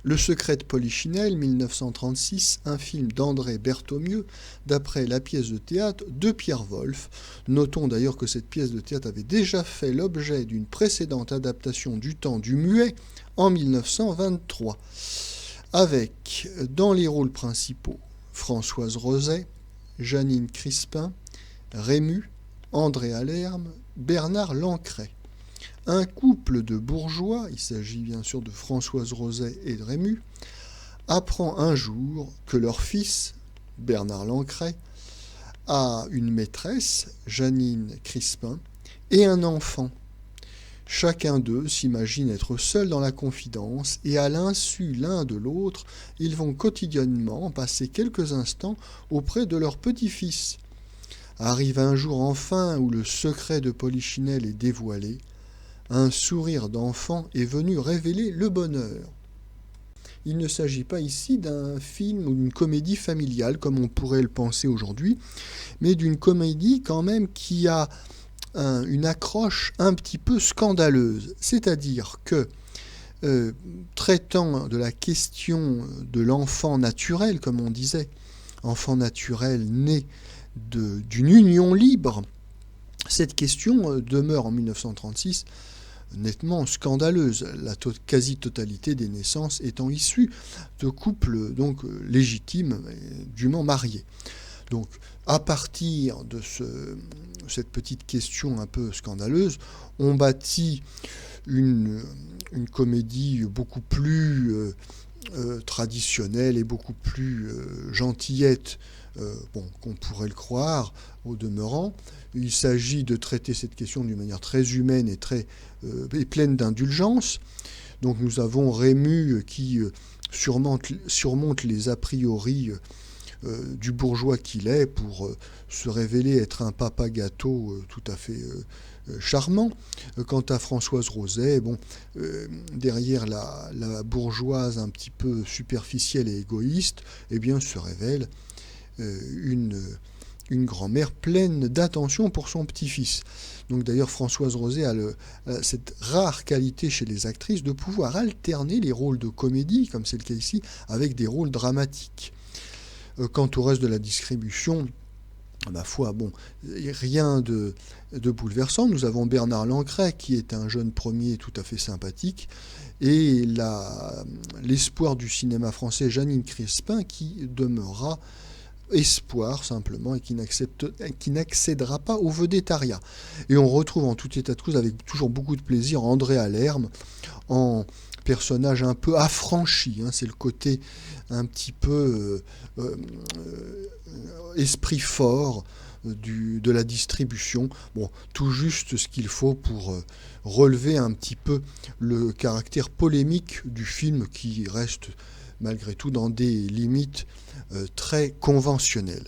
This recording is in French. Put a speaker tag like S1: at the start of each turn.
S1: Le secret de Polichinelle, 1936, un film d'André Berthomieux, d'après la pièce de théâtre de Pierre Wolf. Notons d'ailleurs que cette pièce de théâtre avait déjà fait l'objet d'une précédente adaptation du temps du muet en 1923, avec, dans les rôles principaux, Françoise Roset, Jeannine Crispin, Rému, André Alerme, Bernard Lancret. Un couple de bourgeois, il s'agit bien sûr de Françoise Roset et de Rému, apprend un jour que leur fils, Bernard Lancret, a une maîtresse, Jeannine Crispin, et un enfant. Chacun d'eux s'imagine être seul dans la confidence et à l'insu l'un de l'autre, ils vont quotidiennement passer quelques instants auprès de leur petit-fils. Arrive un jour enfin où le secret de Polichinelle est dévoilé. Un sourire d'enfant est venu révéler le bonheur. Il ne s'agit pas ici d'un film ou d'une comédie familiale comme on pourrait le penser aujourd'hui, mais d'une comédie quand même qui a une accroche un petit peu scandaleuse. C'est-à-dire que, traitant de la question de l'enfant naturel, comme on disait, enfant naturel né d'une union libre, cette question demeure en 1936 nettement scandaleuse, la quasi-totalité des naissances étant issues de couples donc légitimes, dûment mariés. Donc, à partir de cette petite question un peu scandaleuse, on bâtit une comédie beaucoup plus traditionnelle et beaucoup plus gentillette qu'on pourrait le croire au demeurant. Il s'agit de traiter cette question d'une manière très humaine et pleine d'indulgence. Donc nous avons Rému qui surmonte les a priori du bourgeois qu'il est pour se révéler être un papa gâteau tout à fait charmant. Quant à Françoise Roset, derrière la bourgeoise un petit peu superficielle et égoïste, eh bien se révèle une grand-mère pleine d'attention pour son petit-fils. Donc d'ailleurs Françoise Roset a cette rare qualité chez les actrices de pouvoir alterner les rôles de comédie, comme c'est le cas ici, avec des rôles dramatiques. Quant au reste de la distribution, ma foi, rien de bouleversant. Nous avons Bernard Lancret, qui est un jeune premier tout à fait sympathique, et l'espoir du cinéma français, Jeannine Crispin, qui demeurera espoir simplement et qui n'accédera pas au vedettariat. Et on retrouve en tout état de cause avec toujours beaucoup de plaisir André Alerme en personnage un peu affranchi, c'est le côté un petit peu esprit fort de la distribution. Tout juste ce qu'il faut pour relever un petit peu le caractère polémique du film qui reste malgré tout dans des limites très conventionnelles.